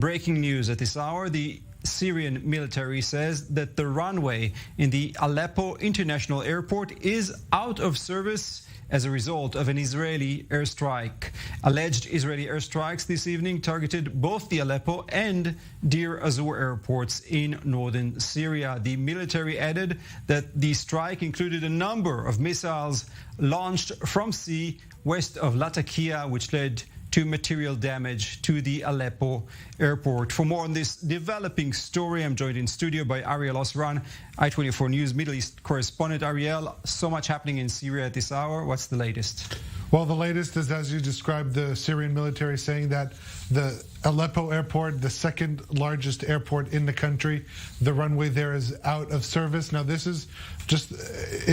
Breaking news at this hour, the Syrian military says that the runway in the Aleppo International Airport is out of service as a result of an Israeli airstrike. Alleged Israeli airstrikes this evening targeted both the Aleppo and Deir ez-Zor airports in northern Syria. The military added that the strike included a number of missiles launched from sea west of Latakia, which led to material damage to the Aleppo airport. For more on this developing story, I'm joined in studio by Ariel Osran, I24 News Middle East correspondent. Ariel, so much happening in Syria at this hour. What's the latest? Well, the latest is, as you described, the Syrian military saying that the Aleppo airport, the second largest airport in the country, the runway there is out of service. Now, this is just this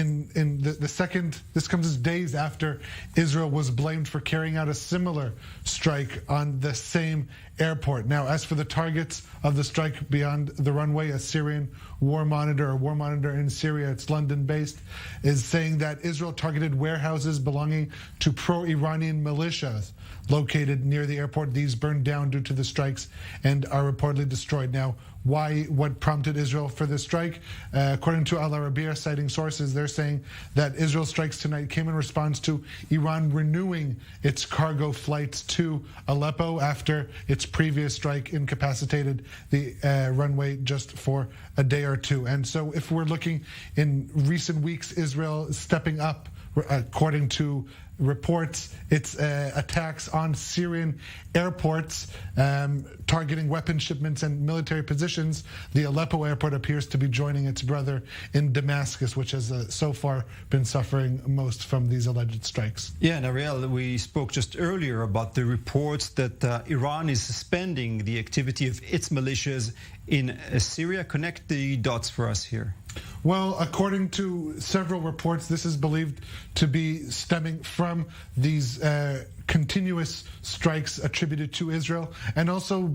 comes as days after Israel was blamed for carrying out a similar strike on the same airport. Now, as for the targets of the strike beyond the runway, a Syrian war monitor in Syria, it's London-based, is saying that Israel targeted warehouses belonging to pro-Iranian militias located near the airport. These burned down due to the strikes and are reportedly destroyed. Now, what prompted Israel for this strike? According to Al Arabiya, citing sources, they're saying that Israel's strikes tonight came in response to Iran renewing its cargo flights to Aleppo after its previous strike incapacitated the runway just for a day or two. And so if we're looking in recent weeks, Israel is stepping up, according to reports, its attacks on Syrian airports, targeting weapon shipments and military positions. The Aleppo airport appears to be joining its brother in Damascus, which has so far been suffering most from these alleged strikes. Yeah, and Ariel, we spoke just earlier about the reports that Iran is suspending the activity of its militias in Syria. Connect the dots for us here. Well, according to several reports, this is believed to be stemming from these continuous strikes attributed to Israel, and also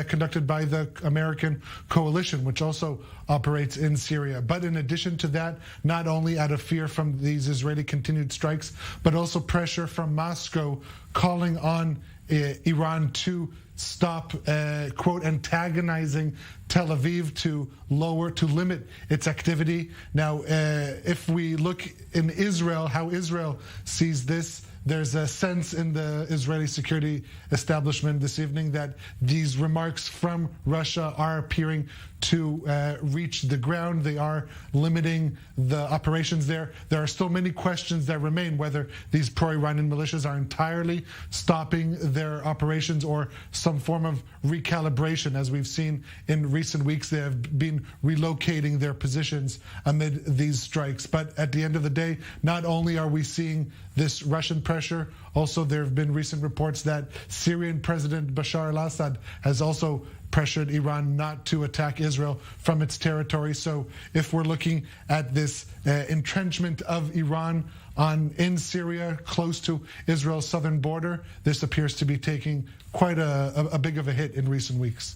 conducted by the American coalition, which also operates in Syria. But in addition to that, not only out of fear from these Israeli continued strikes, but also pressure from Moscow calling on Iran to stop, quote, antagonizing Tel Aviv, to limit its activity. Now, if we look in Israel, how Israel sees this, there's a sense in the Israeli security establishment this evening that these remarks from Russia are appearing to reach the ground. They are limiting the operations there. There are still many questions that remain, whether these pro-Iranian militias are entirely stopping their operations or some form of recalibration. As we've seen in recent weeks, they have been relocating their positions amid these strikes. But at the end of the day, not only are we seeing this Russian pressure, also there have been recent reports that Syrian President Bashar al-Assad has also pressured Iran not to attack Israel from its territory. So if we're looking at this entrenchment of Iran in Syria, close to Israel's southern border, this appears to be taking quite a big of a hit in recent weeks.